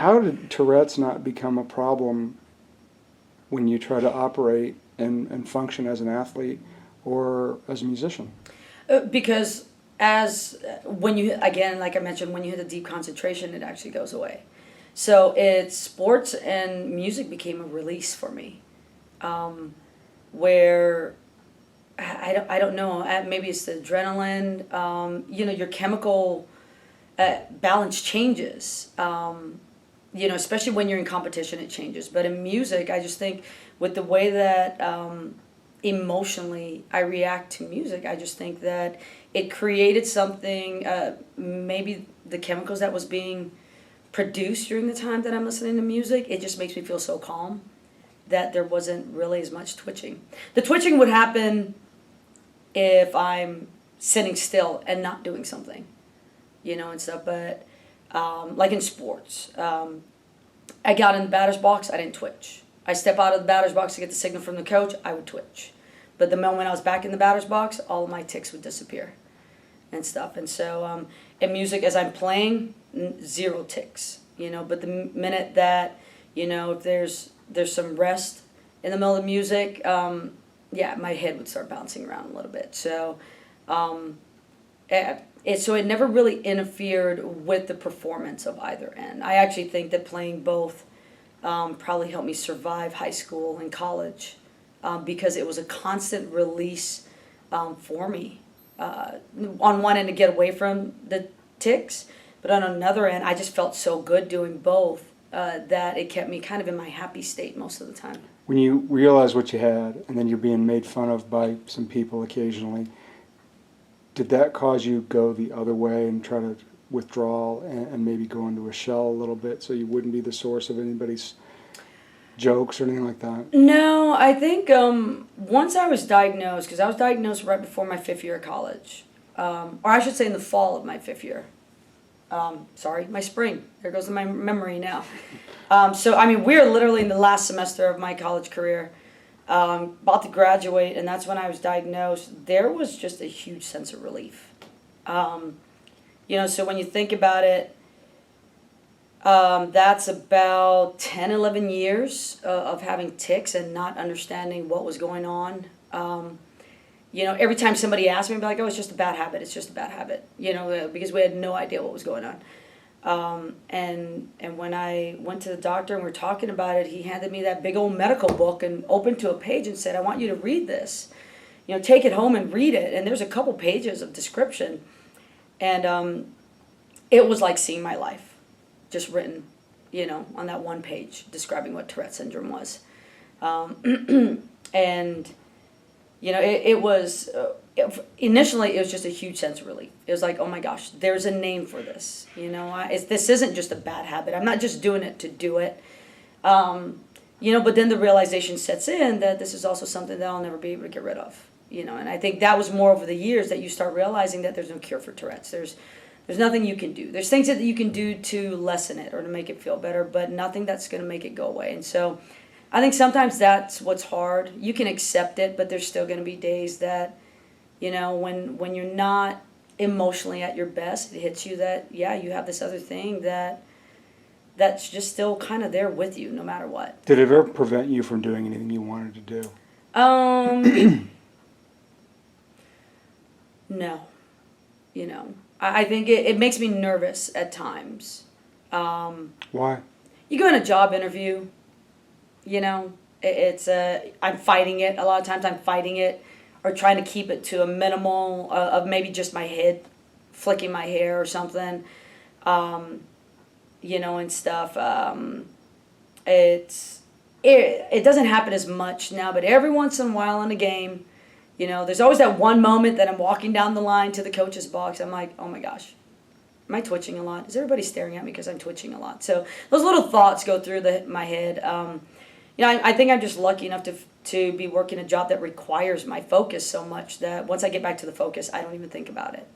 How did Tourette's not become a problem when you try to operate and function as an athlete or as a musician? Because as when you, again, like I mentioned, when you hit a deep concentration, it actually goes away. So it's sports and music became a release for me, where I don't know, maybe it's the adrenaline, your chemical balance changes, especially when you're in competition, it changes. But in music, I just think with the way that emotionally I react to music, I just think that it created something, maybe the chemicals that was being produced during the time that I'm listening to music, it just makes me feel so calm that there wasn't really as much twitching. The twitching would happen if I'm sitting still and not doing something, and stuff. But like in sports, I got in the batter's box, I didn't twitch. I step out of the batter's box to get the signal from the coach, I would twitch. But the moment I was back in the batter's box, all of my tics would disappear and stuff. And so in music, as I'm playing, zero tics, but the minute that, if there's some rest in the middle of the music, my head would start bouncing around a little bit. So it never really interfered with the performance of either end. I actually think that playing both probably helped me survive high school and college, because it was a constant release for me. On one end to get away from the tics, but on another end, I just felt so good doing both that it kept me kind of in my happy state most of the time. When you realize what you had, and then you're being made fun of by some people occasionally, did that cause you go the other way and try to withdraw and maybe go into a shell a little bit so you wouldn't be the source of anybody's jokes or anything like that? No, I think once I was diagnosed, because I was diagnosed right before my 5th year of college, or I should say in the fall of my 5th year. My spring. There goes my memory now. We're literally in the last semester of my college career, about to graduate, and that's when I was diagnosed. There was just a huge sense of relief. So when you think about it, that's about 10, 11 years of having tics and not understanding what was going on. Every time somebody asked me, I'd be like, oh, it's just a bad habit. It's just a bad habit, because we had no idea what was going on. And when I went to the doctor and we were talking about it, he handed me that big old medical book and opened to a page and said, I want you to read this. Take it home and read it. And there's a couple pages of description. And it was like seeing my life just written, on that one page describing what Tourette syndrome was. And it was, initially it was just a huge sense of relief. It was like, oh my gosh, there's a name for this. This isn't just a bad habit. I'm not just doing it to do it. But then the realization sets in that this is also something that I'll never be able to get rid of. And I think that was more over the years that you start realizing that there's no cure for Tourette's. There's nothing you can do. There's things that you can do to lessen it or to make it feel better, but nothing that's going to make it go away. And so I think sometimes that's what's hard. You can accept it, but there's still going to be days that, when you're not emotionally at your best, it hits you that, you have this other thing that's just still kind of there with you no matter what. Did it ever prevent you from doing anything you wanted to do? No. I think it makes me nervous at times. Why? You go in a job interview, it's I'm fighting it. A lot of times I'm fighting it or trying to keep it to a minimal of maybe just my head flicking my hair or something, and stuff. It doesn't happen as much now, but every once in a while in a game, there's always that one moment that I'm walking down the line to the coach's box. I'm like, oh my gosh, am I twitching a lot? Is everybody staring at me because I'm twitching a lot? So those little thoughts go through my head. I think I'm just lucky enough to be working a job that requires my focus so much that once I get back to the focus, I don't even think about it.